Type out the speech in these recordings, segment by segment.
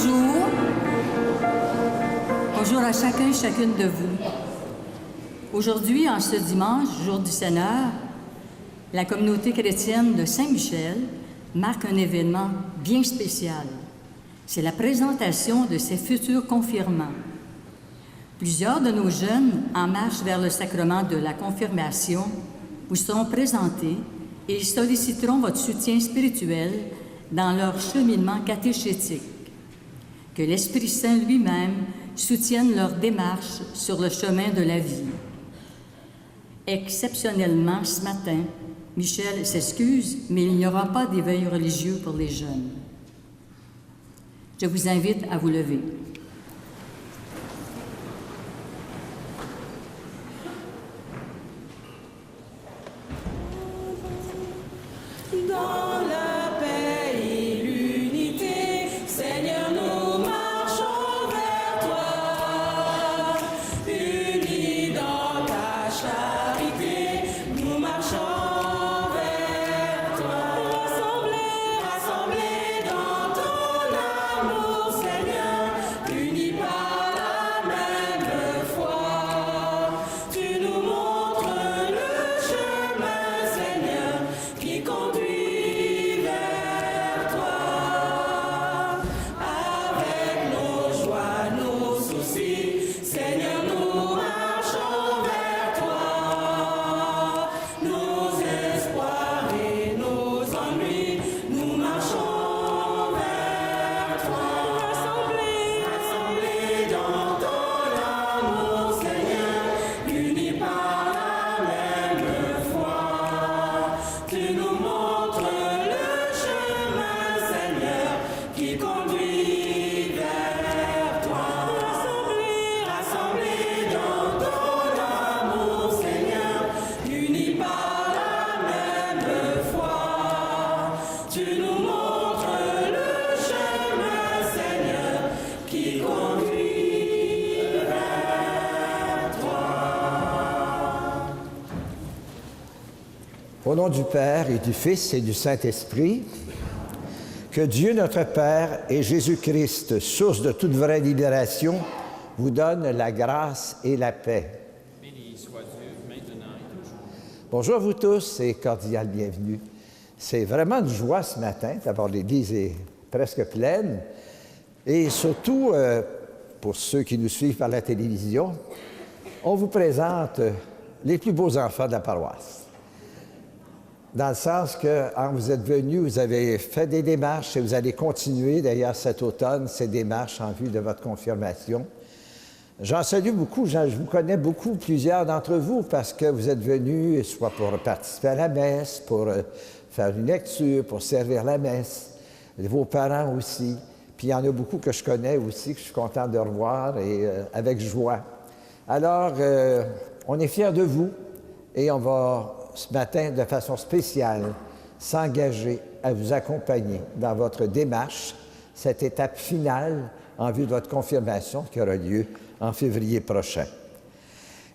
Bonjour. Bonjour à chacun et chacune de vous. Aujourd'hui, en ce dimanche, jour du Seigneur, la communauté chrétienne de Saint-Michel marque un événement bien spécial. C'est la présentation de ses futurs confirmants. Plusieurs de nos jeunes, en marche vers le sacrement de la confirmation, vous seront présentés et ils solliciteront votre soutien spirituel dans leur cheminement catéchétique. Que l'Esprit Saint lui-même soutienne leur démarche sur le chemin de la vie. Exceptionnellement, ce matin, Michel s'excuse, mais il n'y aura pas d'éveil religieux pour les jeunes. Je vous invite à vous lever. Dans la paix et l'unité, Seigneur, nous marchons vers toi. Unis dans ta charité, nous marchons vers toi. Rassemblés dans ton amour, Seigneur, unis par la même foi. Tu nous montres le chemin, Seigneur, qui conduit vers toi. Avec nos joies, nos soucis, Seigneur, nous marchons vers toi. Nos espoirs et nos ennuis, nous marchons vers toi. Rassemblés dans ton amour, Seigneur, unis par la même foi. Tu nous montres le chemin, Seigneur, qui conduit vers toi. Rassemblés dans ton amour, Seigneur, unis par la même foi. Tu nous montres le chemin, Seigneur, qui conduit vers toi. Au nom du Père et du Fils et du Saint-Esprit, que Dieu notre Père et Jésus-Christ, source de toute vraie libération, vous donne la grâce et la paix. Béni soit Dieu, maintenant et toujours. Bonjour à vous tous et cordial bienvenue. C'est vraiment une joie ce matin, d'abord l'Église est presque pleine, et surtout, pour ceux qui nous suivent par la télévision, on vous présente les plus beaux enfants de la paroisse. Dans le sens que, quand vous êtes venus, vous avez fait des démarches et vous allez continuer, d'ailleurs, cet automne, ces démarches en vue de votre confirmation. J'en salue beaucoup, je vous connais beaucoup, plusieurs d'entre vous, parce que vous êtes venus soit pour participer à la messe, pour faire une lecture, pour servir la messe, vos parents aussi. Puis il y en a beaucoup que je connais aussi, que je suis content de revoir et avec joie. Alors, on est fiers de vous et on va, ce matin, de façon spéciale, s'engager à vous accompagner dans votre démarche, cette étape finale en vue de votre confirmation qui aura lieu en février prochain.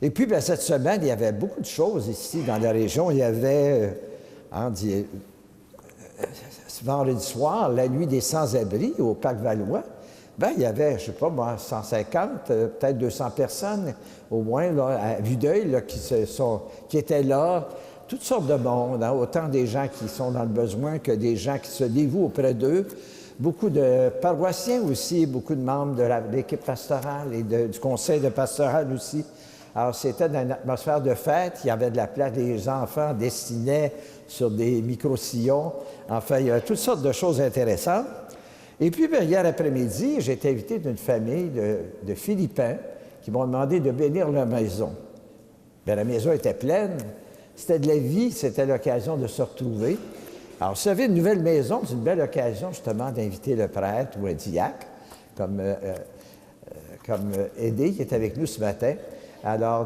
Et puis, bien, cette semaine, il y avait beaucoup de choses ici dans la région. Il y avait, ce vendredi soir, la nuit des sans-abri au Parc Valois. Bien, il y avait, je ne sais pas moi, 150, peut-être 200 personnes, au moins, là, à vue d'œil, là, qui étaient là. Toutes sortes de monde, hein, autant des gens qui sont dans le besoin que des gens qui se dévouent auprès d'eux. Beaucoup de paroissiens aussi, beaucoup de membres de l'équipe pastorale et du conseil de pastoral aussi. Alors, c'était dans une atmosphère de fête. Il y avait de la place, des enfants dessinaient sur des micro-sillons. Enfin, il y a toutes sortes de choses intéressantes. Et puis, bien, hier après-midi, j'ai été invité d'une famille de Philippins qui m'ont demandé de bénir leur maison. Bien, la maison était pleine. C'était de la vie, c'était l'occasion de se retrouver. Alors, vous savez, une nouvelle maison, c'est une belle occasion, justement, d'inviter le prêtre ou un diacre, comme Aidé, qui est avec nous ce matin. Alors,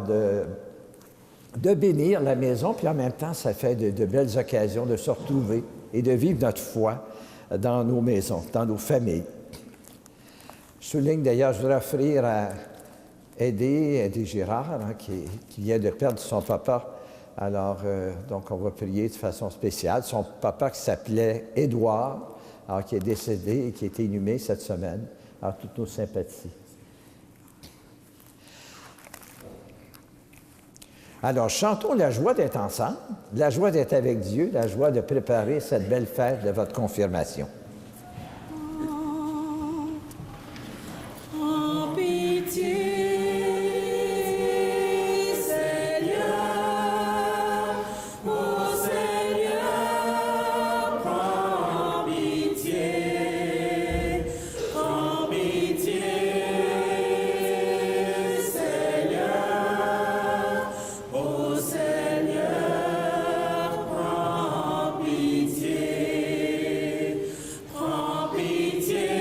de bénir la maison, puis en même temps, ça fait de belles occasions de se retrouver et de vivre notre foi dans nos maisons, dans nos familles. Je souligne d'ailleurs, je voudrais offrir à Aidé Girard, hein, qui vient de perdre son papa. Alors, donc, on va prier de façon spéciale. Son papa qui s'appelait Édouard, alors qui est décédé et qui a été inhumé cette semaine. Alors, toutes nos sympathies. Alors, chantons la joie d'être ensemble, la joie d'être avec Dieu, la joie de préparer cette belle fête de votre confirmation. En pitié, Seigneur, ô Seigneur, prends pitié, Seigneur, ô Seigneur, prends pitié, prends pitié.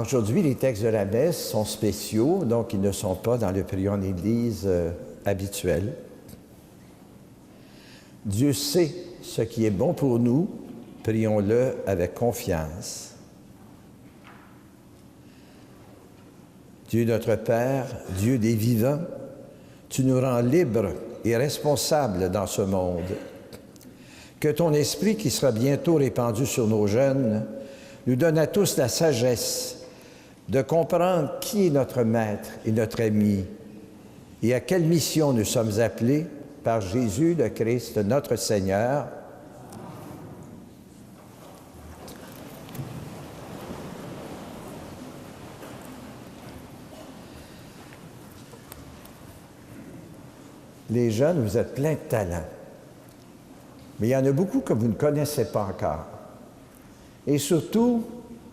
Aujourd'hui, les textes de la messe sont spéciaux, donc ils ne sont pas dans le prion en Église habituel. Dieu sait ce qui est bon pour nous, prions-le avec confiance. Dieu notre Père, Dieu des vivants, tu nous rends libres et responsables dans ce monde. Que ton esprit, qui sera bientôt répandu sur nos jeunes, nous donne à tous la sagesse de comprendre qui est notre Maître et notre ami et à quelle mission nous sommes appelés par Jésus le Christ, notre Seigneur. Les jeunes, vous êtes pleins de talent. Mais il y en a beaucoup que vous ne connaissez pas encore. Et surtout,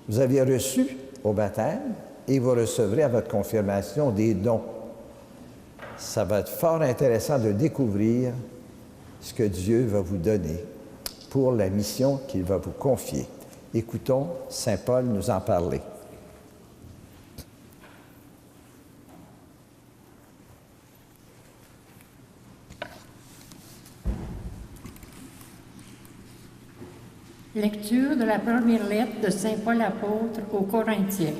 vous avez reçu au baptême et vous recevrez à votre confirmation des dons. Ça va être fort intéressant de découvrir ce que Dieu va vous donner pour la mission qu'il va vous confier. Écoutons Saint Paul nous en parler. Lecture de la première lettre de Saint Paul apôtre aux Corinthiens.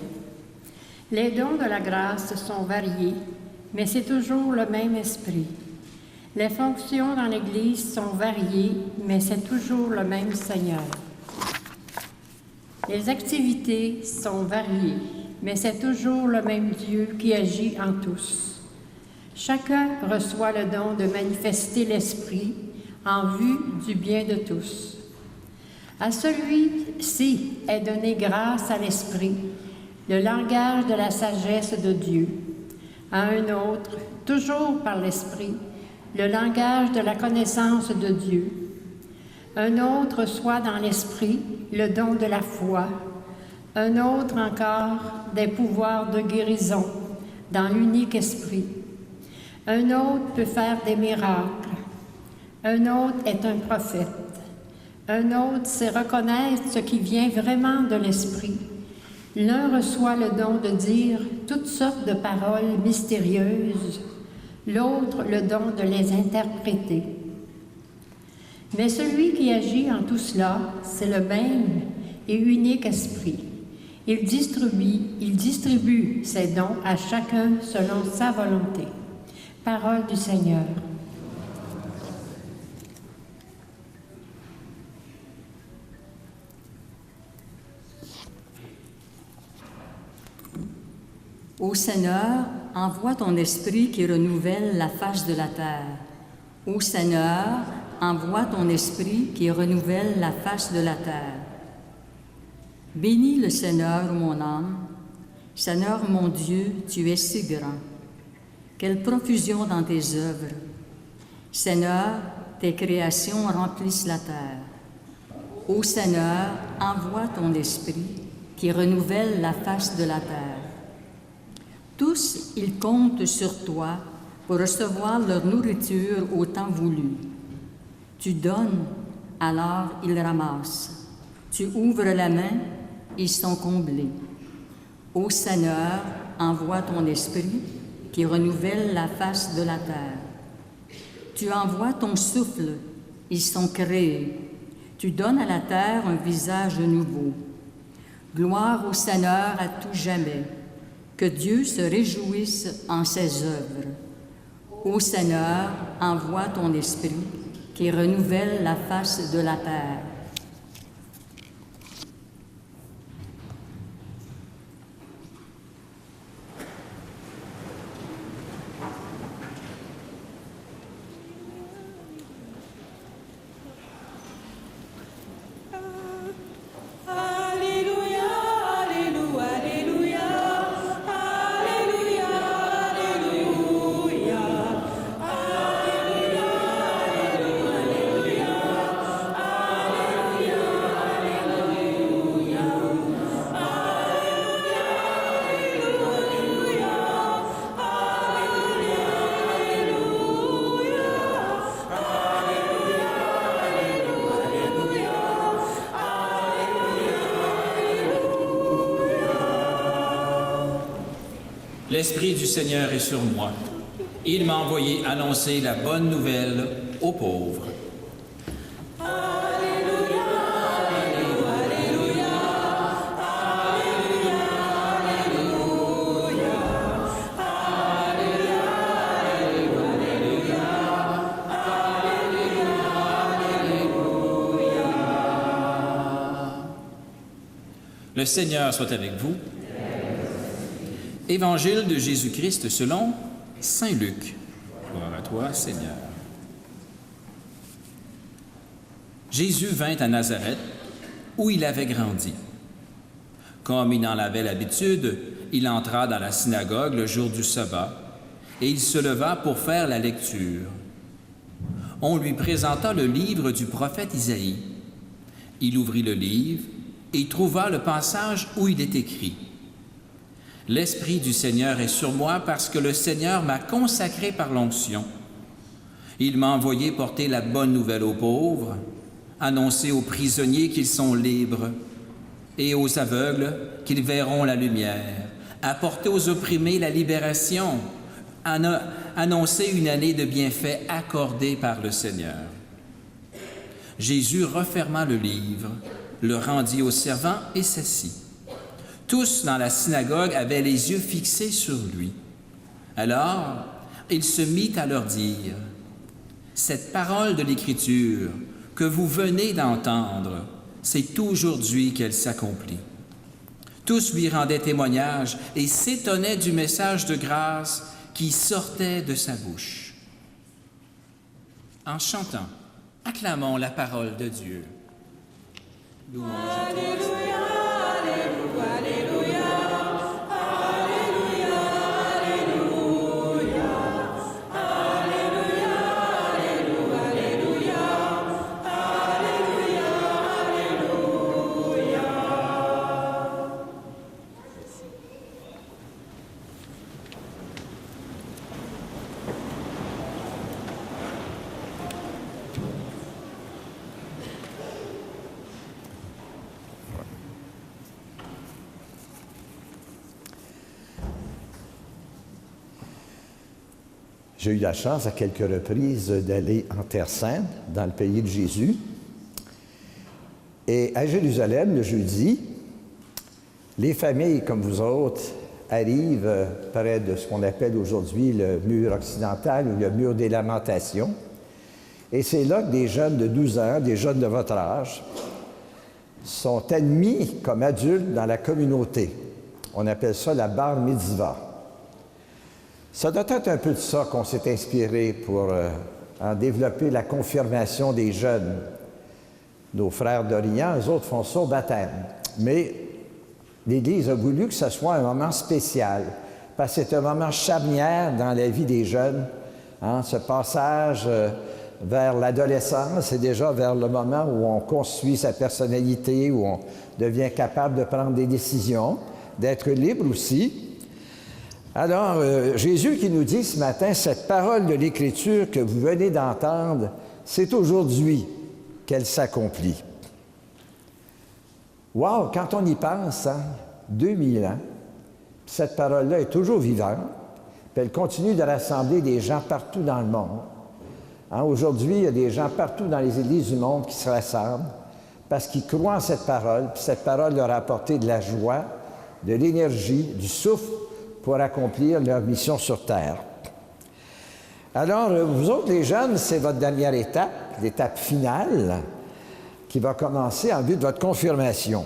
Les dons de la grâce sont variés, mais c'est toujours le même esprit. Les fonctions dans l'Église sont variées, mais c'est toujours le même Seigneur. Les activités sont variées, mais c'est toujours le même Dieu qui agit en tous. Chacun reçoit le don de manifester l'Esprit en vue du bien de tous. À celui-ci est donné grâce à l'Esprit, le langage de la sagesse de Dieu. À un autre, toujours par l'Esprit, le langage de la connaissance de Dieu. Un autre soit dans l'Esprit, le don de la foi. Un autre encore, des pouvoirs de guérison, dans l'unique Esprit. Un autre peut faire des miracles. Un autre est un prophète. Un autre sait reconnaître ce qui vient vraiment de l'Esprit. L'un reçoit le don de dire toutes sortes de paroles mystérieuses, l'autre le don de les interpréter. Mais celui qui agit en tout cela, c'est le même et unique Esprit. Il distribue ses dons à chacun selon sa volonté. Parole du Seigneur. Ô Seigneur, envoie ton esprit qui renouvelle la face de la terre. Ô Seigneur, envoie ton esprit qui renouvelle la face de la terre. Bénis le Seigneur, mon âme. Seigneur, mon Dieu, tu es si grand. Quelle profusion dans tes œuvres. Seigneur, tes créations remplissent la terre. Ô Seigneur, envoie ton esprit qui renouvelle la face de la terre. Tous, ils comptent sur toi pour recevoir leur nourriture au temps voulu. Tu donnes, alors ils ramassent. Tu ouvres la main, ils sont comblés. Ô Seigneur, envoie ton esprit qui renouvelle la face de la terre. Tu envoies ton souffle, ils sont créés. Tu donnes à la terre un visage nouveau. Gloire au Seigneur à tout jamais. Que Dieu se réjouisse en ses œuvres. Ô Seigneur, envoie ton esprit qui renouvelle la face de la terre. L'Esprit du Seigneur est sur moi. Il m'a envoyé annoncer la bonne nouvelle aux pauvres. Le Seigneur soit avec vous. Évangile de Jésus-Christ selon saint Luc. Gloire à toi, Seigneur. Jésus vint à Nazareth, où il avait grandi. Comme il en avait l'habitude, il entra dans la synagogue le jour du sabbat, et il se leva pour faire la lecture. On lui présenta le livre du prophète Isaïe. Il ouvrit le livre et trouva le passage où il est écrit « L'Esprit du Seigneur est sur moi parce que le Seigneur m'a consacré par l'onction. Il m'a envoyé porter la bonne nouvelle aux pauvres, annoncer aux prisonniers qu'ils sont libres, et aux aveugles qu'ils verront la lumière, apporter aux opprimés la libération, annoncer une année de bienfaits accordée par le Seigneur. » Jésus referma le livre, le rendit au servant et s'assit. Tous dans la synagogue avaient les yeux fixés sur lui. Alors, il se mit à leur dire « Cette parole de l'Écriture que vous venez d'entendre, c'est aujourd'hui qu'elle s'accomplit. » Tous lui rendaient témoignage et s'étonnaient du message de grâce qui sortait de sa bouche. En chantant, acclamons la parole de Dieu. Louange à toi, Seigneur. J'ai eu la chance à quelques reprises d'aller en Terre Sainte, dans le pays de Jésus. Et à Jérusalem, le jeudi, les familles comme vous autres arrivent près de ce qu'on appelle aujourd'hui le mur occidental ou le mur des lamentations. Et c'est là que des jeunes de 12 ans, des jeunes de votre âge, sont admis comme adultes dans la communauté. On appelle ça la bar mitzvah. Ça doit être un peu de ça qu'on s'est inspiré pour en développer la confirmation des jeunes. Nos frères d'Orient, eux autres font ça au baptême. Mais l'Église a voulu que ce soit un moment spécial, parce que c'est un moment charnière dans la vie des jeunes. Hein, ce passage vers l'adolescence, c'est déjà vers le moment où on construit sa personnalité, où on devient capable de prendre des décisions, d'être libre aussi. Alors, Jésus qui nous dit ce matin, cette parole de l'Écriture que vous venez d'entendre, c'est aujourd'hui qu'elle s'accomplit. Wow, quand on y pense, hein, 2000 ans, cette parole-là est toujours vivante, puis elle continue de rassembler des gens partout dans le monde. Hein, aujourd'hui, il y a des gens partout dans les églises du monde qui se rassemblent parce qu'ils croient en cette parole, puis cette parole leur a apporté de la joie, de l'énergie, du souffle, pour accomplir leur mission sur Terre. Alors, vous autres, les jeunes, c'est votre dernière étape, l'étape finale, qui va commencer en vue de votre confirmation.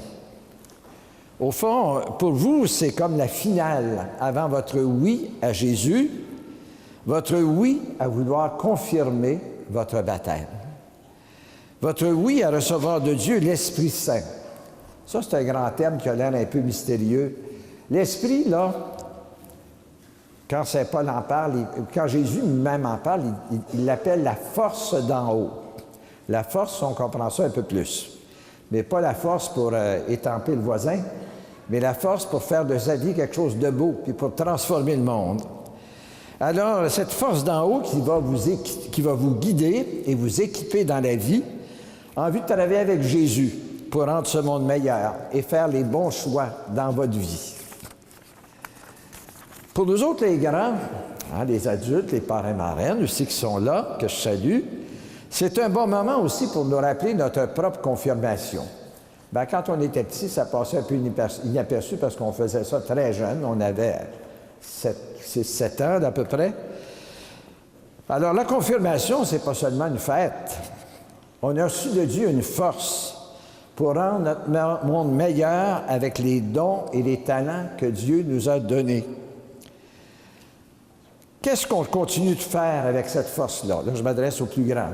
Au fond, pour vous, c'est comme la finale avant votre oui à Jésus, votre oui à vouloir confirmer votre baptême. Votre oui à recevoir de Dieu l'Esprit Saint. Ça, c'est un grand thème qui a l'air un peu mystérieux. L'Esprit, là, quand Saint Paul en parle, quand Jésus même en parle, il l'appelle la force d'en haut. La force, on comprend ça un peu plus. Mais pas la force pour étamper le voisin, mais la force pour faire de sa vie quelque chose de beau, puis pour transformer le monde. Alors, cette force d'en haut qui va vous guider et vous équiper dans la vie, en vue de travailler avec Jésus pour rendre ce monde meilleur et faire les bons choix dans votre vie. Pour nous autres, les grands, hein, les adultes, les parrains-marraines aussi qui sont là, que je salue, c'est un bon moment aussi pour nous rappeler notre propre confirmation. Bien, quand on était petit, ça passait un peu inaperçu parce qu'on faisait ça très jeune. On avait 7 ans à peu près. Alors, la confirmation, c'est pas seulement une fête. On a reçu de Dieu une force pour rendre notre monde meilleur avec les dons et les talents que Dieu nous a donnés. Qu'est-ce qu'on continue de faire avec cette force-là? Là, je m'adresse aux plus grands.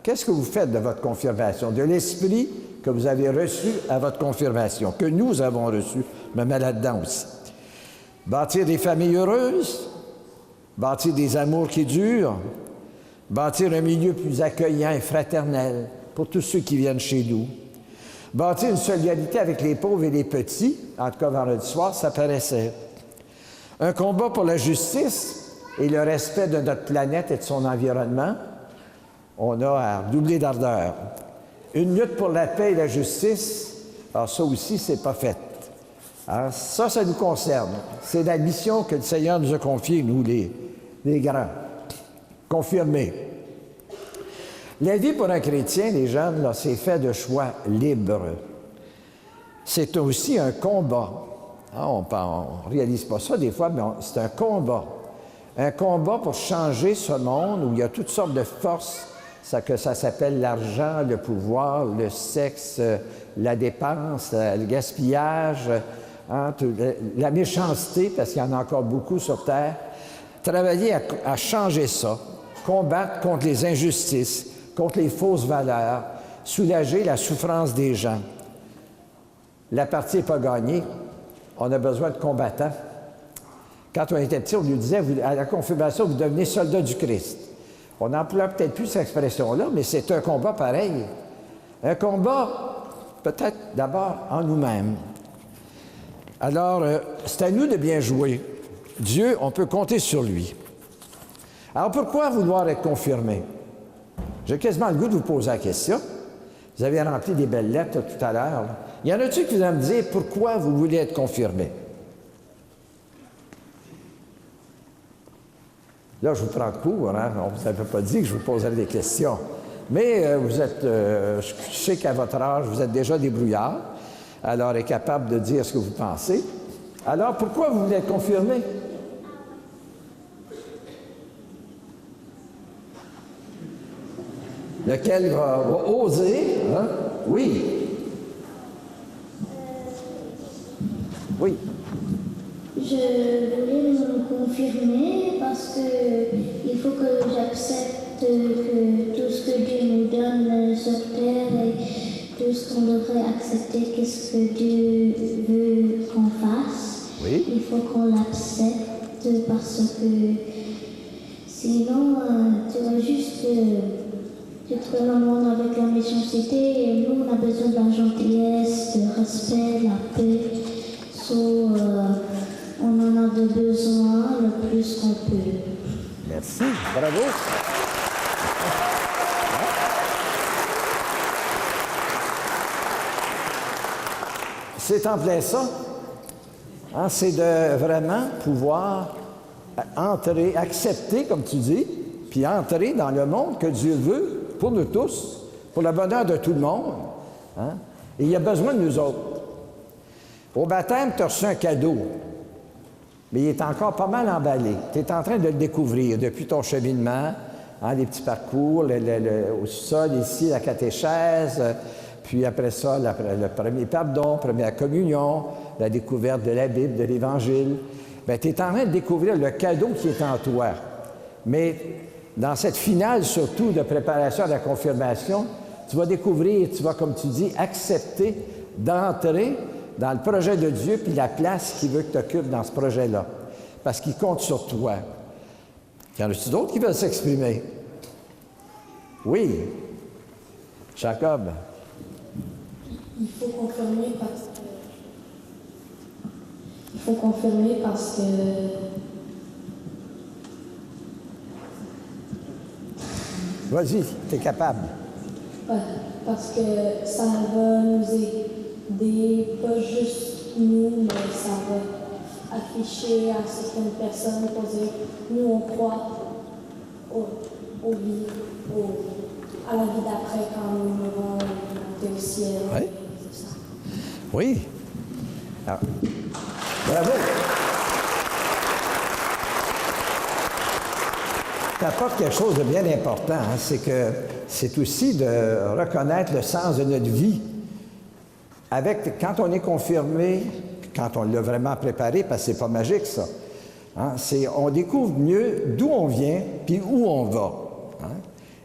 Qu'est-ce que vous faites de votre confirmation, de l'esprit que vous avez reçu à votre confirmation, que nous avons reçu? Je me mets là-dedans aussi. Bâtir des familles heureuses, bâtir des amours qui durent, bâtir un milieu plus accueillant et fraternel pour tous ceux qui viennent chez nous. Bâtir une solidarité avec les pauvres et les petits, en tout cas vendredi soir, ça paraissait. Un combat pour la justice et le respect de notre planète et de son environnement. On a à doubler d'ardeur. Une lutte pour la paix et la justice, alors ça aussi, c'est pas fait. Alors ça nous concerne. C'est la mission que le Seigneur nous a confiée, nous, les grands. Confirmée. La vie pour un chrétien, les jeunes, là, c'est fait de choix libres. C'est aussi un combat. Hein, on ne réalise pas ça des fois, mais c'est un combat. Un combat pour changer ce monde où il y a toutes sortes de forces, ça s'appelle l'argent, le pouvoir, le sexe, la dépense, le gaspillage, hein, la méchanceté, parce qu'il y en a encore beaucoup sur Terre. Travailler à changer ça, combattre contre les injustices, contre les fausses valeurs, soulager la souffrance des gens. La partie n'est pas gagnée. On a besoin de combattants. Quand on était petit, on nous disait, à la confirmation, vous devenez soldat du Christ. On n'emploie peut-être plus cette expression-là, mais c'est un combat pareil. Un combat, peut-être d'abord en nous-mêmes. Alors, c'est à nous de bien jouer. Dieu, on peut compter sur lui. Alors, pourquoi vouloir être confirmé? J'ai quasiment le goût de vous poser la question. Vous avez rempli des belles lettres tout à l'heure. Y en a-t-il qui vont me dire pourquoi vous voulez être confirmé? Là, je vous prends de court, hein? On ne vous avait pas dit que je vous poserais des questions. Mais vous êtes, je sais qu'à votre âge, vous êtes déjà débrouillard, alors est capable de dire ce que vous pensez. Alors, pourquoi vous voulez être confirmé? Lequel va oser, hein? Oui. Oui. Je voulais me confirmer parce que il faut que j'accepte que tout ce que Dieu nous donne sur terre et tout ce qu'on devrait accepter, qu'est-ce que Dieu veut qu'on fasse. Oui. Il faut qu'on l'accepte parce que sinon, tu vas juste être dans le monde avec la méchanceté et nous, on a besoin de la gentillesse, de respect, la paix. On en a besoin le plus qu'on peut. Merci. Bravo. C'est en plein ça. Hein, c'est de vraiment pouvoir entrer, accepter, comme tu dis, puis entrer dans le monde que Dieu veut pour nous tous, pour le bonheur de tout le monde. Hein? Et il a besoin de nous autres. Au baptême, tu as reçu un cadeau, mais il est encore pas mal emballé. Tu es en train de le découvrir depuis ton cheminement, hein, les petits parcours, au sol ici, la catéchèse, puis après ça, le premier pardon, première communion, la découverte de la Bible, de l'Évangile. Bien, tu es en train de découvrir le cadeau qui est en toi. Mais dans cette finale, surtout, de préparation à la confirmation, tu vas découvrir, tu vas, comme tu dis, accepter d'entrer dans le projet de Dieu, puis la place qu'il veut que tu occupes dans ce projet-là. Parce qu'il compte sur toi. Y en a-t-il d'autres qui veulent s'exprimer? Oui. Jacob. Il faut confirmer parce que... Vas-y, tu es capable. Ouais, parce que ça va nous aider, pas juste nous, mais ça va afficher à certaines personnes pour dire nous on croit à la vie d'après quand nous mourrons monter au ciel. Oui. C'est ça. Oui. Alors, bravo. Tu apportes quelque chose de bien important, hein, c'est que c'est aussi de reconnaître le sens de notre vie. Quand on est confirmé, quand on l'a vraiment préparé, parce que c'est pas magique ça, hein, on découvre mieux d'où on vient puis où on va. Hein.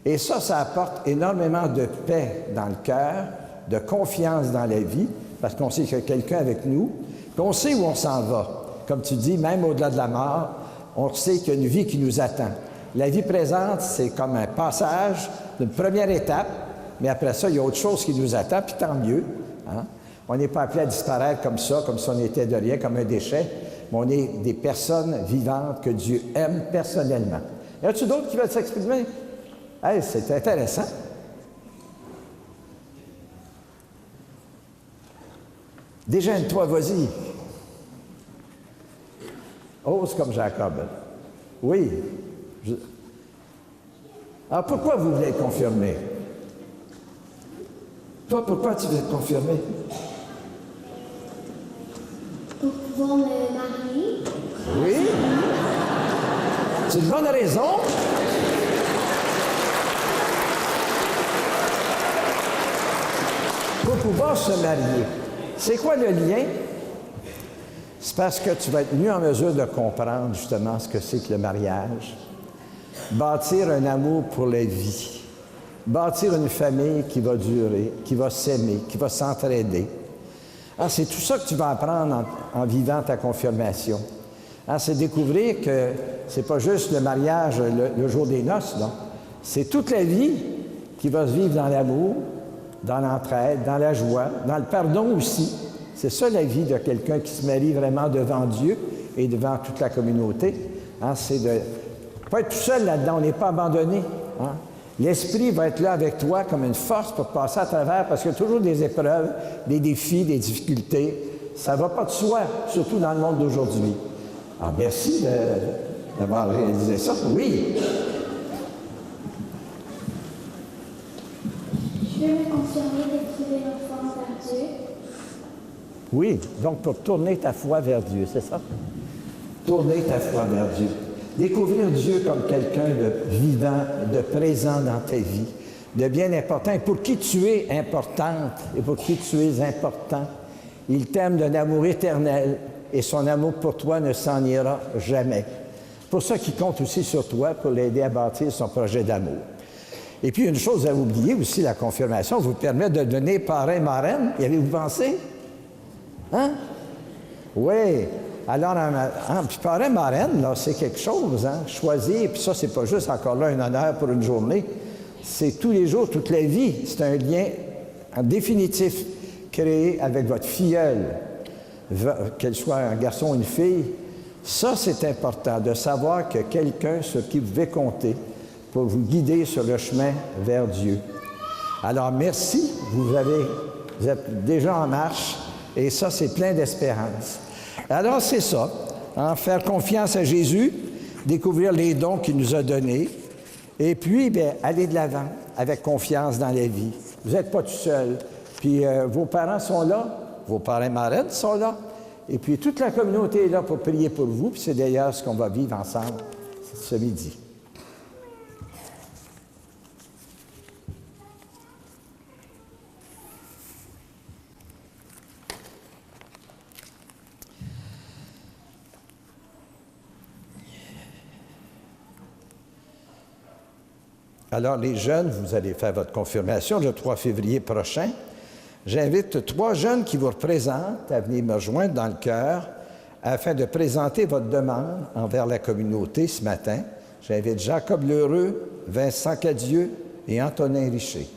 Et ça apporte énormément de paix dans le cœur, de confiance dans la vie, parce qu'on sait qu'il y a quelqu'un avec nous, puis on sait où on s'en va. Comme tu dis, même au-delà de la mort, on sait qu'il y a une vie qui nous attend. La vie présente, c'est comme un passage d'une première étape, mais après ça, il y a autre chose qui nous attend, puis tant mieux. Hein? On n'est pas appelé à disparaître comme ça, comme si on était de rien, comme un déchet, mais on est des personnes vivantes que Dieu aime personnellement. Y a-t-il d'autres qui veulent s'exprimer? Hey, c'est intéressant. Déjeune-toi, vas-y. Ose comme Jacob. Oui. Alors, pourquoi vous voulez être confirmé? Toi, pourquoi tu veux être confirmé? Pour pouvoir me marier. Oui. C'est une bonne raison. Pour pouvoir se marier. C'est quoi le lien? C'est parce que tu vas être mieux en mesure de comprendre justement ce que c'est que le mariage. Bâtir un amour pour la vie. Bâtir une famille qui va durer, qui va s'aimer, qui va s'entraider. Ah, c'est tout ça que tu vas apprendre en vivant ta confirmation. Ah, c'est découvrir que c'est pas juste le mariage le jour des noces, non. C'est toute la vie qui va se vivre dans l'amour, dans l'entraide, dans la joie, dans le pardon aussi. C'est ça la vie de quelqu'un qui se marie vraiment devant Dieu et devant toute la communauté. Hein, c'est de ne pas être tout seul là-dedans, on n'est pas abandonné. Hein. L'Esprit va être là avec toi comme une force pour passer à travers, parce qu'il y a toujours des épreuves, des défis, des difficultés. Ça ne va pas de soi, surtout dans le monde d'aujourd'hui. Alors, merci d'avoir réalisé ça. Oui. Je veux me confirmer d'écrire notre foi envers Dieu. Oui, donc pour tourner ta foi vers Dieu, c'est ça? Tourner ta foi vers Dieu. Découvrir Dieu comme quelqu'un de vivant, de présent dans ta vie, de bien important, et pour qui tu es importante et pour qui tu es important. Il t'aime d'un amour éternel et son amour pour toi ne s'en ira jamais. Pour ça qu'il compte aussi sur toi pour l'aider à bâtir son projet d'amour. Et puis une chose à oublier aussi, la confirmation vous permet de devenir parrain-marraine. Y avez-vous pensé? Hein? Oui. Alors, puis parrain-marraine, là, c'est quelque chose, hein? Choisir, puis ça, c'est pas juste encore là un honneur pour une journée. C'est tous les jours, toute la vie. C'est un lien en définitif créé avec votre filleule, qu'elle soit un garçon ou une fille. Ça, c'est important, de savoir que quelqu'un sur qui vous pouvez compter pour vous guider sur le chemin vers Dieu. Alors, merci, vous êtes déjà en marche, et ça, c'est plein d'espérance. Alors, c'est ça, hein, faire confiance à Jésus, découvrir les dons qu'il nous a donnés, et puis, bien, aller de l'avant avec confiance dans la vie. Vous n'êtes pas tout seul. Puis, vos parents sont là, vos parrains-marraines sont là, et puis toute la communauté est là pour prier pour vous, puis c'est d'ailleurs ce qu'on va vivre ensemble ce midi. Alors, les jeunes, vous allez faire votre confirmation le 3 février prochain. J'invite 3 jeunes qui vous représentent à venir me rejoindre dans le chœur afin de présenter votre demande envers la communauté ce matin. J'invite Jacob Lheureux, Vincent Cadieux et Antonin Richer.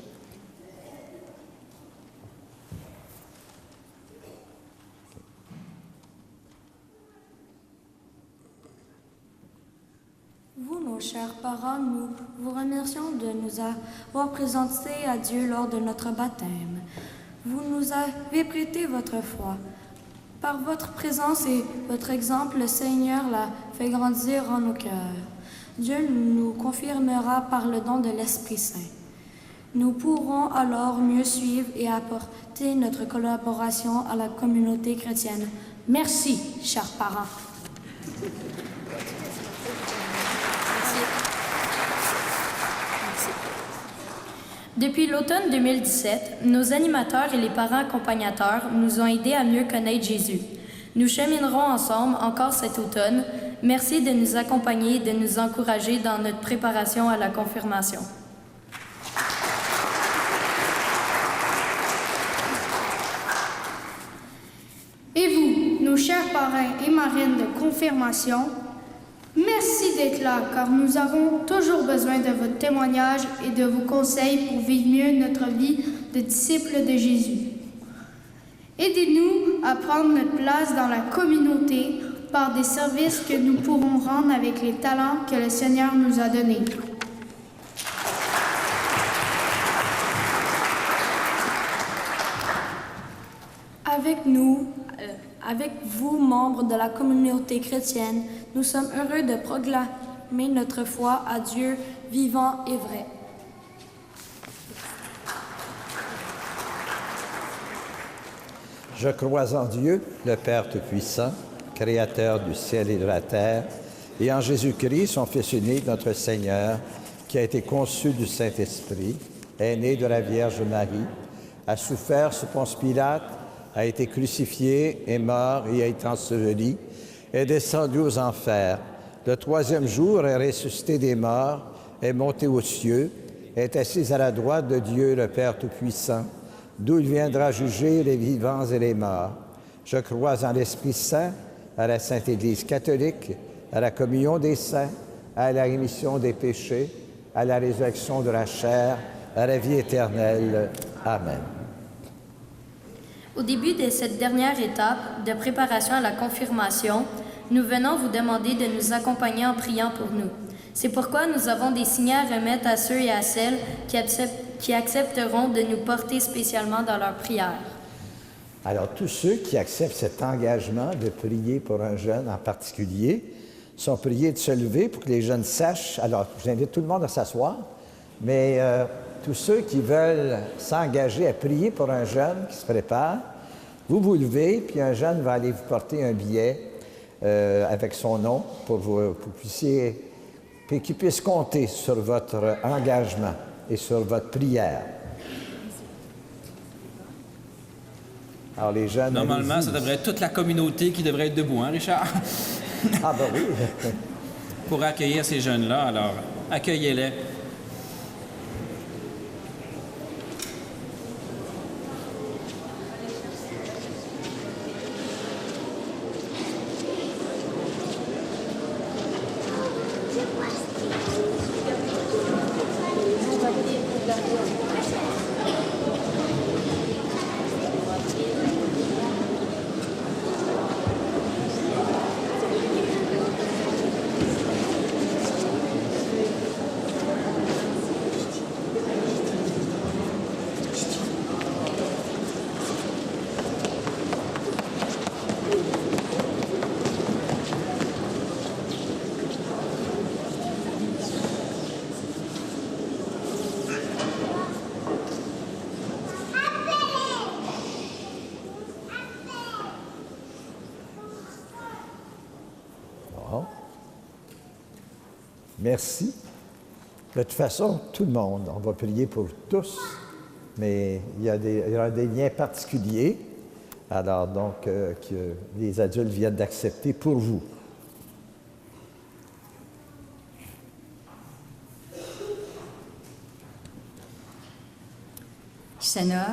Chers parents, nous vous remercions de nous avoir présentés à Dieu lors de notre baptême. Vous nous avez prêté votre foi. Par votre présence et votre exemple, le Seigneur l'a fait grandir en nos cœurs. Dieu nous confirmera par le don de l'Esprit Saint. Nous pourrons alors mieux suivre et apporter notre collaboration à la communauté chrétienne. Merci, chers parents. Depuis l'automne 2017, nos animateurs et les parents accompagnateurs nous ont aidés à mieux connaître Jésus. Nous cheminerons ensemble encore cet automne. Merci de nous accompagner et de nous encourager dans notre préparation à la confirmation. Et vous, nos chers parrains et marraines de confirmation, merci d'être là, car nous avons toujours besoin de votre témoignage et de vos conseils pour vivre mieux notre vie de disciples de Jésus. Aidez-nous à prendre notre place dans la communauté par des services que nous pourrons rendre avec les talents que le Seigneur nous a donnés. Avec vous, membres de la communauté chrétienne, nous sommes heureux de proclamer notre foi à Dieu vivant et vrai. Je crois en Dieu, le Père Tout-Puissant, Créateur du ciel et de la terre, et en Jésus-Christ, son Fils unique, notre Seigneur, qui a été conçu du Saint-Esprit, est né de la Vierge Marie, a souffert sous Ponce Pilate, a été crucifié, est mort et a été enseveli, est descendu aux enfers. Le troisième jour est ressuscité des morts, est monté aux cieux, est assis à la droite de Dieu, le Père Tout-Puissant, d'où il viendra juger les vivants et les morts. Je crois en l'Esprit Saint, à la Sainte Église catholique, à la communion des saints, à la rémission des péchés, à la résurrection de la chair, à la vie éternelle. Amen. Au début de cette dernière étape de préparation à la confirmation, nous venons vous demander de nous accompagner en priant pour nous. C'est pourquoi nous avons des signets à remettre à ceux et à celles qui accepteront de nous porter spécialement dans leur prière. Alors, tous ceux qui acceptent cet engagement de prier pour un jeune en particulier sont priés de se lever pour que les jeunes sachent. Alors, j'invite tout le monde à s'asseoir, mais tous ceux qui veulent s'engager à prier pour un jeune qui se prépare, vous vous levez, puis un jeune va aller vous porter un billet avec son nom pour qu'il puisse compter sur votre engagement et sur votre prière. Alors, les jeunes... Normalement, ça devrait être toute la communauté qui devrait être debout, hein, Richard? Ah, ben oui. Pour accueillir ces jeunes-là, alors, accueillez-les. Merci. De toute façon, tout le monde, on va prier pour tous, mais il y aura des liens particuliers, alors donc que les adultes viennent d'accepter pour vous. Seigneur,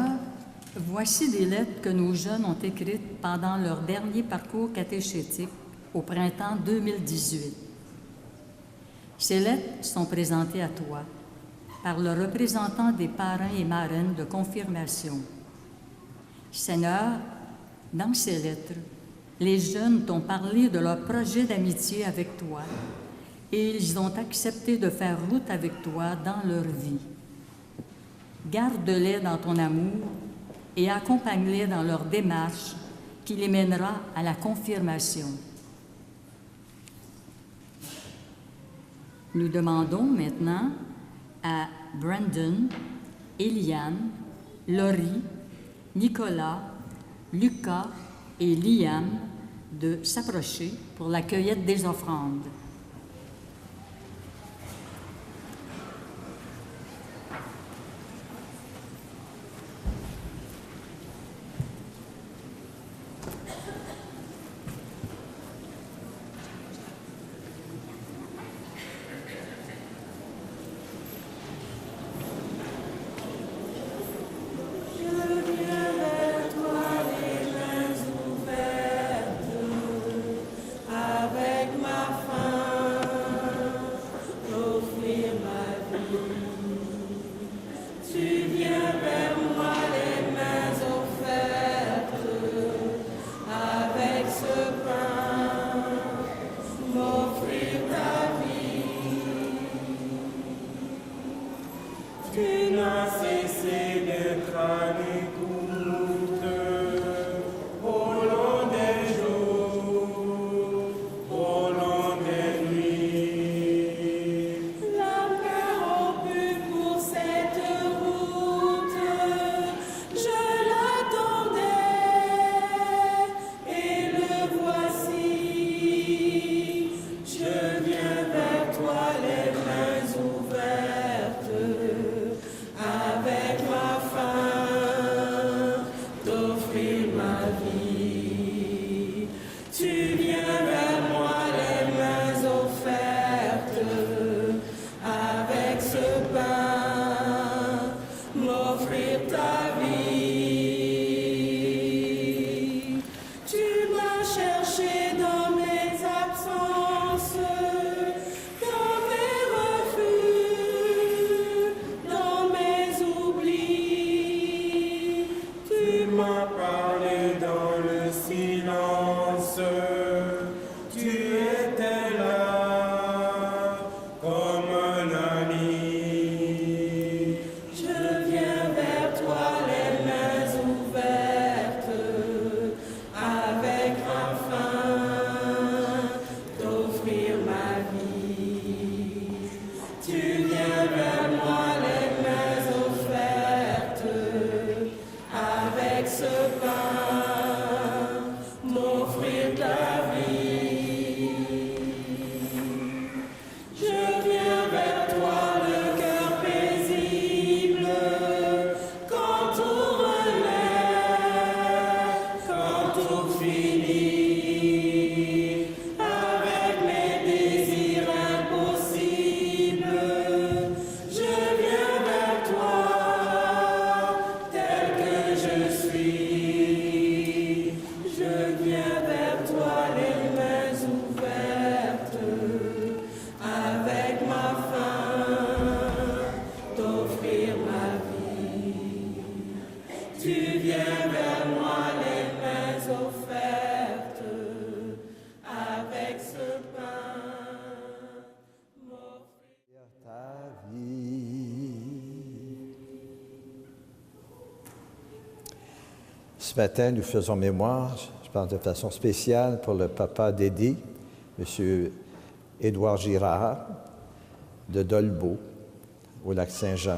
voici des lettres que nos jeunes ont écrites pendant leur dernier parcours catéchétique au printemps 2018. Ces lettres sont présentées à toi par le représentant des parrains et marraines de confirmation. Seigneur, dans ces lettres, les jeunes t'ont parlé de leur projet d'amitié avec toi et ils ont accepté de faire route avec toi dans leur vie. Garde-les dans ton amour et accompagne-les dans leur démarche qui les mènera à la confirmation. Nous demandons maintenant à Brandon, Eliane, Laurie, Nicolas, Lucas et Liam de s'approcher pour la cueillette des offrandes. Ce matin, nous faisons mémoire, je pense de façon spéciale, pour le papa d'Eddie, M. Édouard Girard, de Dolbeau, au Lac-Saint-Jean.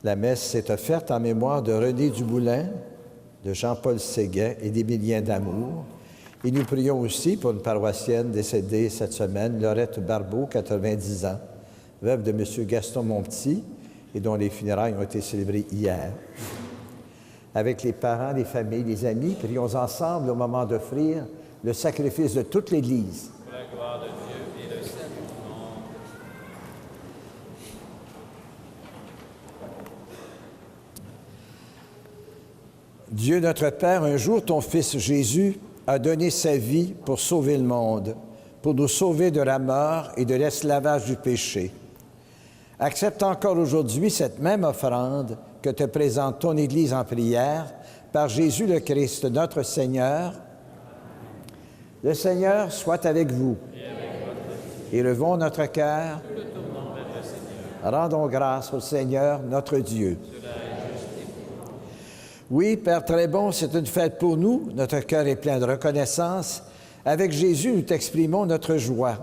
La messe s'est offerte en mémoire de René Dumoulin, de Jean-Paul Séguin et d'Émilien Damour. Et nous prions aussi pour une paroissienne décédée cette semaine, Laurette Barbeau, 90 ans, veuve de M. Gaston Monpetit, et dont les funérailles ont été célébrées hier. Avec les parents, les familles, les amis, prions ensemble au moment d'offrir le sacrifice de toute l'Église. Pour la gloire de Dieu et le salut du monde. Dieu notre Père, un jour ton Fils Jésus a donné sa vie pour sauver le monde, pour nous sauver de la mort et de l'esclavage du péché. Accepte encore aujourd'hui cette même offrande que te présente ton Église en prière par Jésus le Christ, notre Seigneur. Le Seigneur soit avec vous. Élevons notre cœur. Rendons grâce au Seigneur, notre Dieu. Oui, Père très bon, c'est une fête pour nous. Notre cœur est plein de reconnaissance. Avec Jésus, nous t'exprimons notre joie.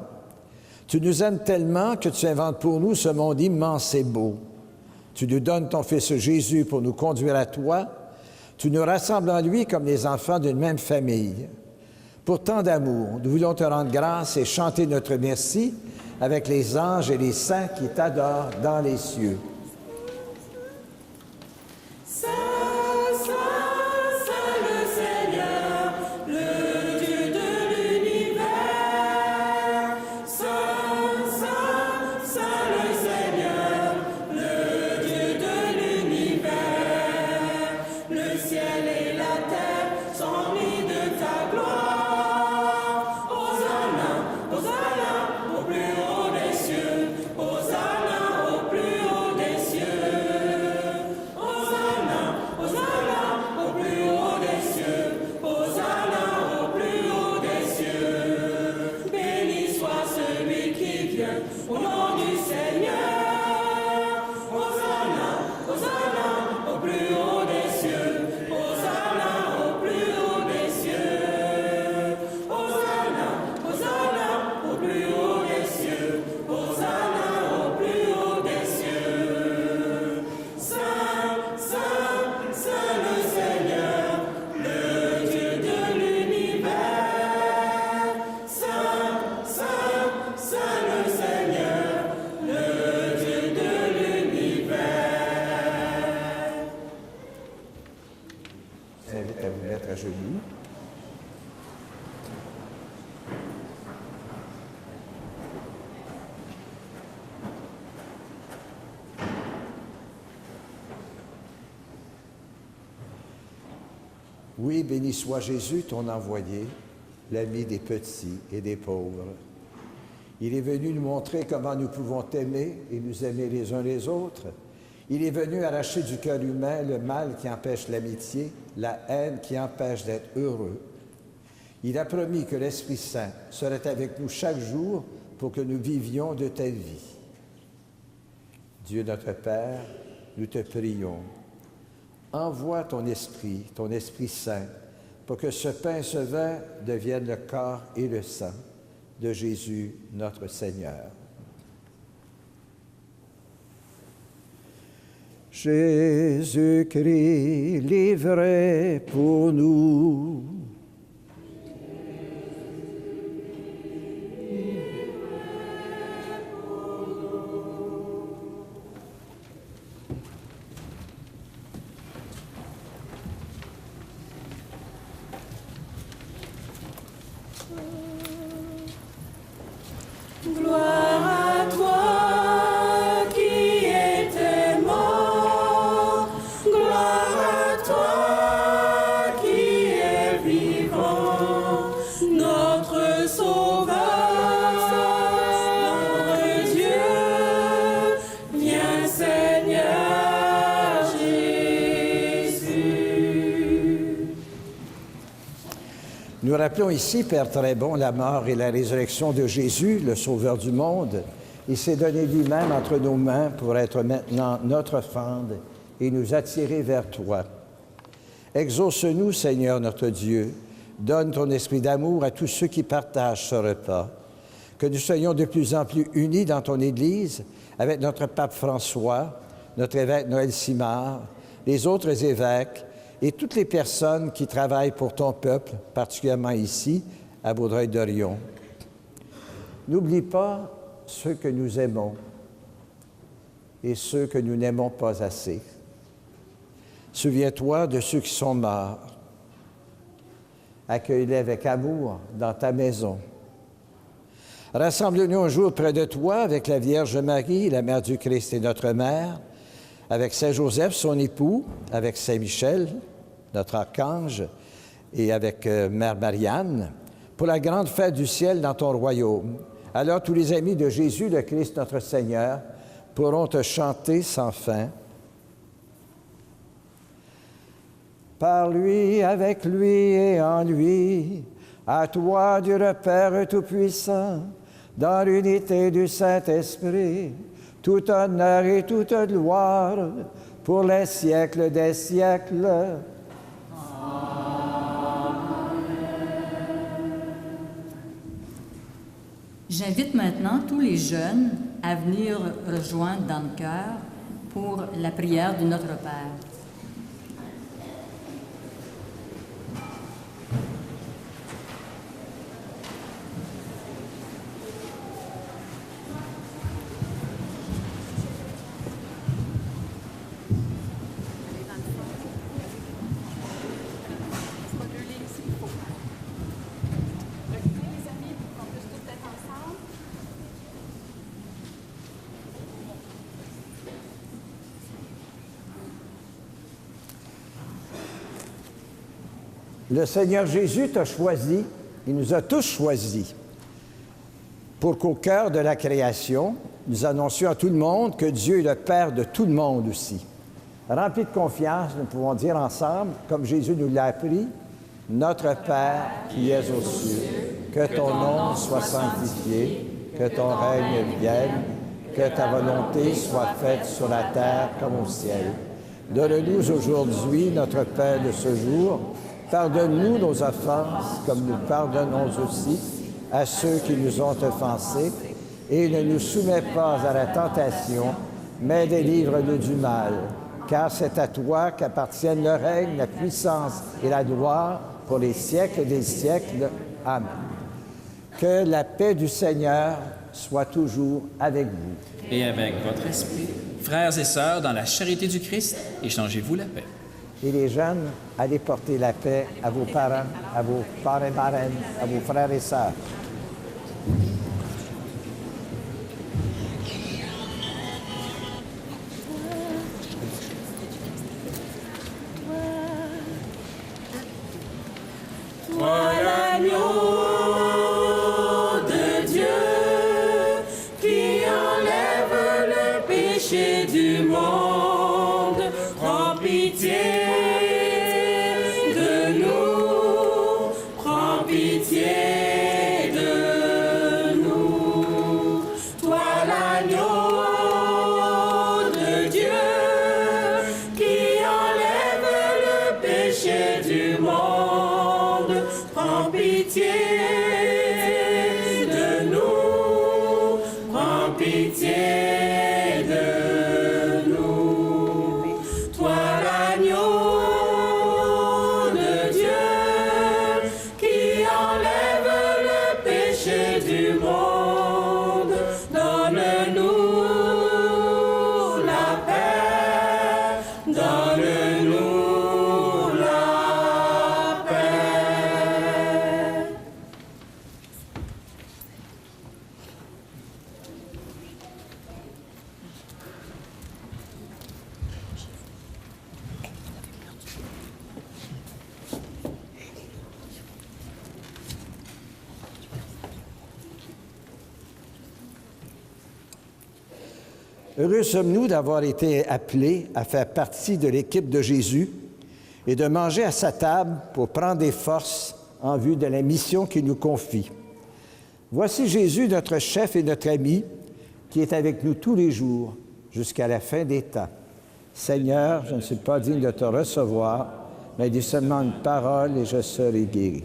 Tu nous aimes tellement que tu inventes pour nous ce monde immense et beau. Tu nous donnes ton Fils Jésus pour nous conduire à toi. Tu nous rassembles en lui comme les enfants d'une même famille. Pour tant d'amour, nous voulons te rendre grâce et chanter notre merci avec les anges et les saints qui t'adorent dans les cieux. Oui, béni soit Jésus, ton envoyé, l'ami des petits et des pauvres. Il est venu nous montrer comment nous pouvons t'aimer et nous aimer les uns les autres. Il est venu arracher du cœur humain le mal qui empêche l'amitié, la haine qui empêche d'être heureux. Il a promis que l'Esprit Saint serait avec nous chaque jour pour que nous vivions de ta vie. Dieu notre Père, nous te prions. Envoie ton Esprit Saint, pour que ce pain et ce vin deviennent le corps et le sang de Jésus, notre Seigneur. Jésus-Christ, livré pour nous. vivant, notre Sauveur, notre Dieu, viens Seigneur Jésus. Nous rappelons ici, Père très bon, la mort et la résurrection de Jésus, le Sauveur du monde. Il s'est donné lui-même entre nos mains pour être maintenant notre offrande et nous attirer vers toi. Exauce-nous, Seigneur notre Dieu. Donne ton esprit d'amour à tous ceux qui partagent ce repas. Que nous soyons de plus en plus unis dans ton Église avec notre pape François, notre évêque Noël Simard, les autres évêques et toutes les personnes qui travaillent pour ton peuple, particulièrement ici, à Vaudreuil-Dorion. N'oublie pas ceux que nous aimons et ceux que nous n'aimons pas assez. Souviens-toi de ceux qui sont morts. Accueille-les avec amour dans ta maison. Rassemble-nous un jour près de toi avec la Vierge Marie, la Mère du Christ et notre Mère, avec Saint Joseph, son époux, avec Saint Michel, notre archange, et avec Mère Marianne, pour la grande fête du ciel dans ton royaume. Alors tous les amis de Jésus, le Christ, notre Seigneur, pourront te chanter sans fin. Par lui, avec lui et en lui, à toi, Dieu le Père Tout-Puissant, dans l'unité du Saint-Esprit, tout honneur et toute gloire pour les siècles des siècles. J'invite maintenant tous les jeunes à venir rejoindre dans le chœur pour la prière du Notre Père. Le Seigneur Jésus t'a choisi, il nous a tous choisis, pour qu'au cœur de la création, nous annoncions à tout le monde que Dieu est le Père de tout le monde aussi. Remplis de confiance, nous pouvons dire ensemble, comme Jésus nous l'a appris, « Notre Père qui es aux cieux, que ton nom soit sanctifié, que ton règne vienne, que ta volonté soit faite sur la terre comme au ciel. Donne-nous aujourd'hui notre pain de ce jour. Pardonne-nous nos offenses, comme nous pardonnons aussi à ceux qui nous ont offensés, et ne nous soumets pas à la tentation, mais délivre-nous du mal. Car c'est à toi qu'appartiennent le règne, la puissance et la gloire pour les siècles des siècles. Amen. Que la paix du Seigneur soit toujours avec vous. Et avec votre esprit. Frères et sœurs, dans la charité du Christ, échangez-vous la paix. Et les jeunes, allez porter la paix à vos parents, à vos parents et marraines, à vos frères et sœurs. Toi l'agneau de Dieu qui enlève le péché du monde, prends pitié de nous, prends pitié de nous. Toi l'agneau de Dieu qui enlève le péché du monde, prends pitié de nous, prends pitié de nous. Toi l'agneau de Dieu qui enlève le péché du monde, donne-nous la paix, donne-nous. Heureux sommes-nous d'avoir été appelés à faire partie de l'équipe de Jésus et de manger à sa table pour prendre des forces en vue de la mission qu'il nous confie. Voici Jésus, notre chef et notre ami, qui est avec nous tous les jours jusqu'à la fin des temps. Seigneur, je ne suis pas digne de te recevoir, mais dis seulement une parole et je serai guéri.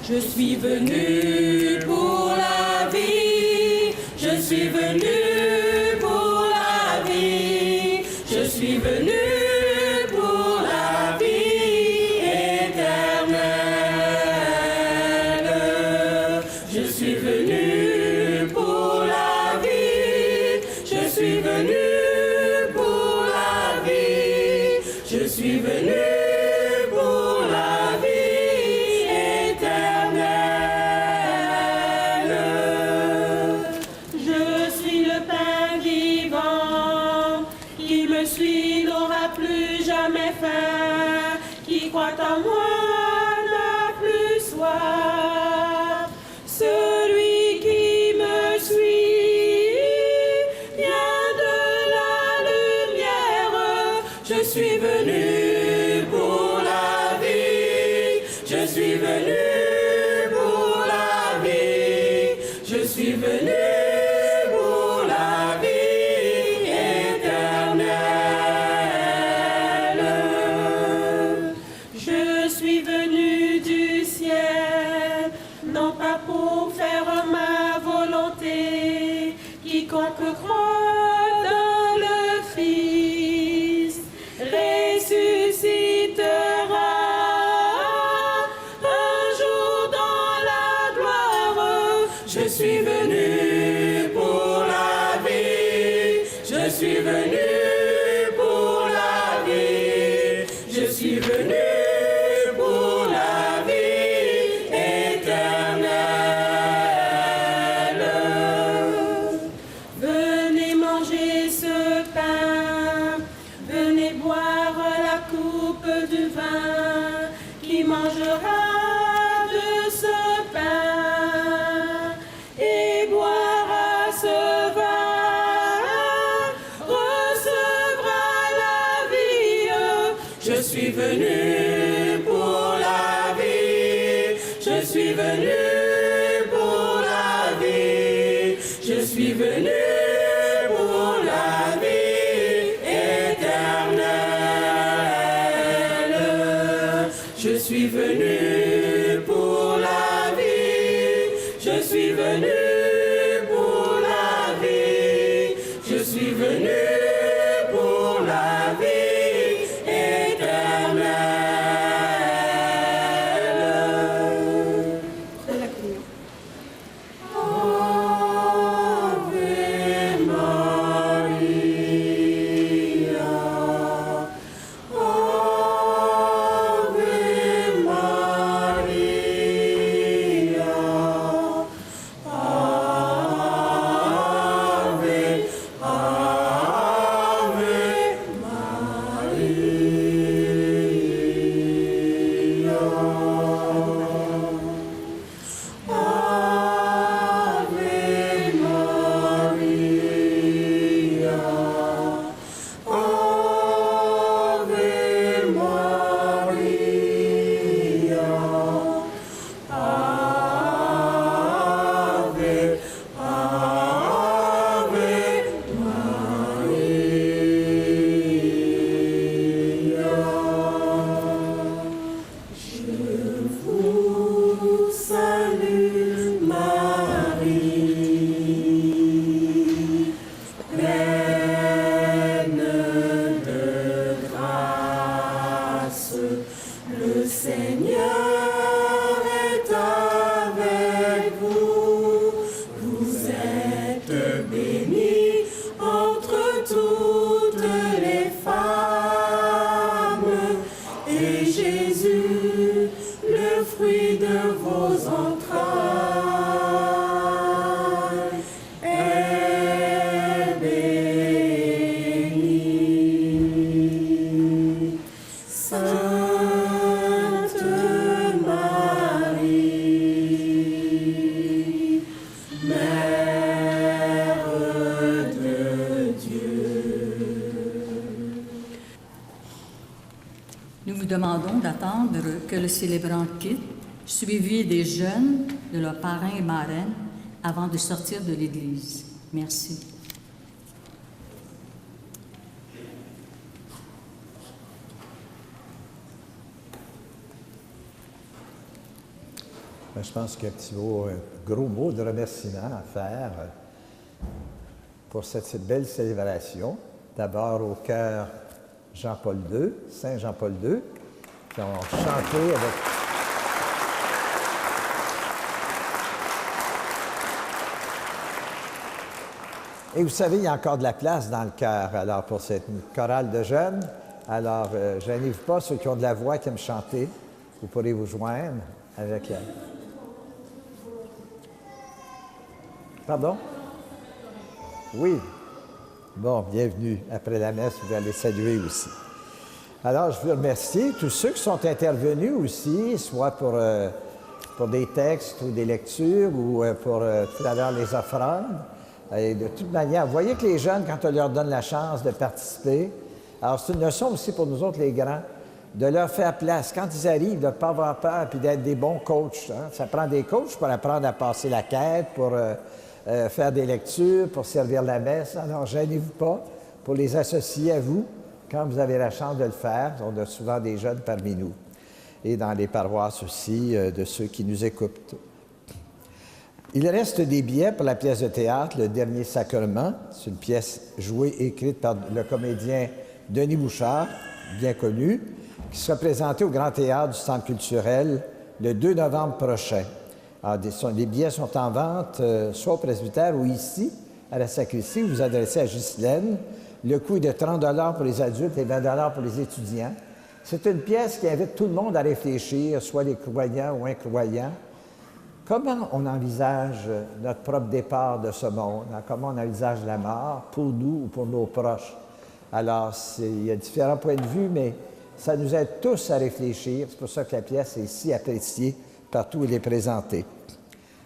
Je suis venu pour la vie, je suis venu pour la vie, je suis venu pour la vie éternelle. Je suis venu pour la vie, je suis venu pour la vie, je suis venu. À moi n'a plus soif. Celui qui me suit vient de la lumière. Je suis venu pour la vie. Je suis venu pour la vie. Je suis venu. Quiconque croit dans le Fils ressuscitera un jour dans la gloire. Je suis venu pour la vie. Je suis venu pour la vie. Je suis venu. Je suis venu pour la vie, je suis venu pour la vie, je suis venu pour la vie éternelle. Je suis venu pour la vie, je suis venu pour la vie, je suis venu. Ave fruit de vos entrailles est béni. Sainte Marie, Mère de Dieu. Nous vous demandons d'attendre que le célébrant quitte, suivi des jeunes, de leurs parrains et marraines, avant de sortir de l'Église. Merci. Je pense qu'il y a un gros mot de remerciement à faire pour cette belle célébration. D'abord au cœur Jean-Paul II, Saint Jean-Paul II, qui ont chanté avec... Et vous savez, il y a encore de la place dans le cœur, alors, pour cette chorale de jeunes. Alors, gênez-vous pas, ceux qui ont de la voix, qui aiment chanter, vous pourrez vous joindre avec la... Pardon? Oui. Bon, bienvenue. Après la messe, vous allez saluer aussi. Alors, je veux remercier tous ceux qui sont intervenus aussi, soit pour des textes ou des lectures ou pour tout à l'heure les offrandes. Et de toute manière, vous voyez que les jeunes, quand on leur donne la chance de participer, alors c'est une leçon aussi pour nous autres, les grands, de leur faire place. Quand ils arrivent, de ne pas avoir peur et d'être des bons coachs. Hein. Ça prend des coachs pour apprendre à passer la quête, pour faire des lectures, pour servir la messe. Alors, gênez-vous pas pour les associer à vous quand vous avez la chance de le faire. On a souvent des jeunes parmi nous. Et dans les paroisses aussi, de ceux qui nous écoutent. Il reste des billets pour la pièce de théâtre, Le Dernier Sacrement. C'est une pièce jouée et écrite par le comédien Denis Bouchard, bien connu, qui sera présentée au Grand Théâtre du Centre culturel le 2 novembre prochain. Alors, les billets sont en vente soit au presbytère ou ici, à la sacristie. Vous vous adressez à Ghislaine. Le coût est de 30 $ pour les adultes et 20 $ pour les étudiants. C'est une pièce qui invite tout le monde à réfléchir, soit les croyants ou incroyants. Comment on envisage notre propre départ de ce monde? Comment on envisage la mort pour nous ou pour nos proches? Alors, il y a différents points de vue, mais ça nous aide tous à réfléchir. C'est pour ça que la pièce est si appréciée partout où elle est présentée.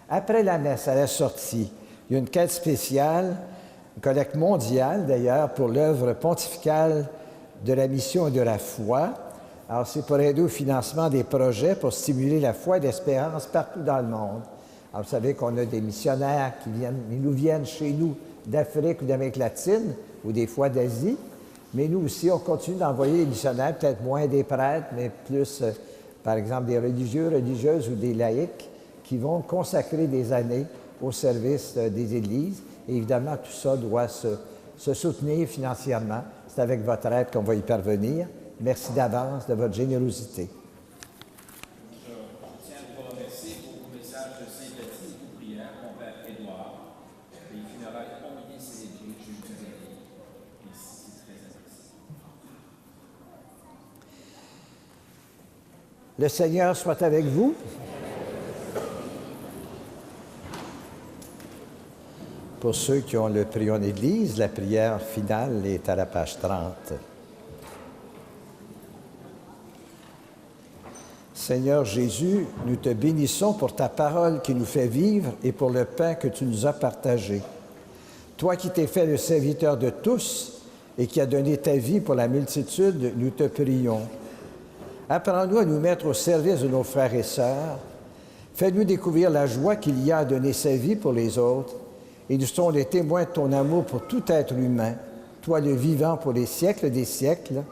Après la messe, à la sortie, il y a une quête spéciale, une collecte mondiale d'ailleurs, pour l'œuvre pontificale de la mission et de la foi. Alors, c'est pour aider au financement des projets pour stimuler la foi et l'espérance partout dans le monde. Alors, vous savez qu'on a des missionnaires ils nous viennent chez nous d'Afrique ou d'Amérique latine, ou des fois d'Asie, mais nous aussi, on continue d'envoyer des missionnaires, peut-être moins des prêtres, mais plus, par exemple, des religieux, religieuses ou des laïcs qui vont consacrer des années au service des Églises. Et évidemment, tout ça doit se soutenir financièrement. C'est avec votre aide qu'on va y parvenir. Merci d'avance de votre générosité. Je tiens à vous remercier pour vos messages de sympathie et de prière, mon Père Édouard. Les funérailles ont bien célébrées jeudi dernier. Merci, c'est très apprécié. Le Seigneur soit avec vous. Pour ceux qui ont le prié en Église, la prière finale est à la page 30. Seigneur Jésus, nous te bénissons pour ta parole qui nous fait vivre et pour le pain que tu nous as partagé. Toi qui t'es fait le serviteur de tous et qui as donné ta vie pour la multitude, nous te prions. Apprends-nous à nous mettre au service de nos frères et sœurs. Fais-nous découvrir la joie qu'il y a à donner sa vie pour les autres. Et nous sommes les témoins de ton amour pour tout être humain, toi le vivant pour les siècles des siècles.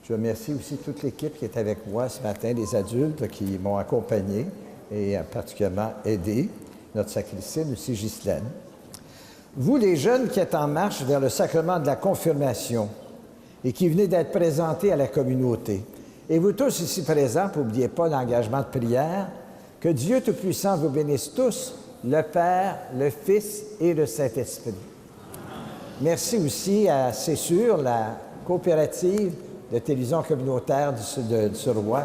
Je remercie aussi toute l'équipe qui est avec moi ce matin, les adultes qui m'ont accompagné et particulièrement aidé, notre sacristine aussi Ghislaine. Vous, les jeunes qui êtes en marche vers le sacrement de la confirmation et qui venez d'être présentés à la communauté, et vous tous ici présents, n'oubliez pas l'engagement de prière, que Dieu Tout-Puissant vous bénisse tous, le Père, le Fils et le Saint-Esprit. Merci aussi à Cessure, la coopérative de télévision communautaire du Roi,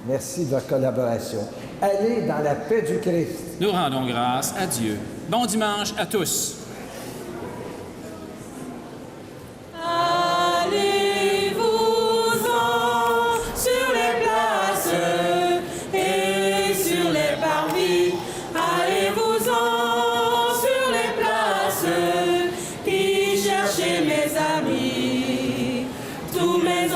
Merci de votre collaboration. Allez dans la paix du Christ. Nous rendons grâce à Dieu. Bon dimanche à tous. Allez-vous-en sur les places et sur les parvis. Allez-vous-en sur les places qui cherchez mes amis. Tous mes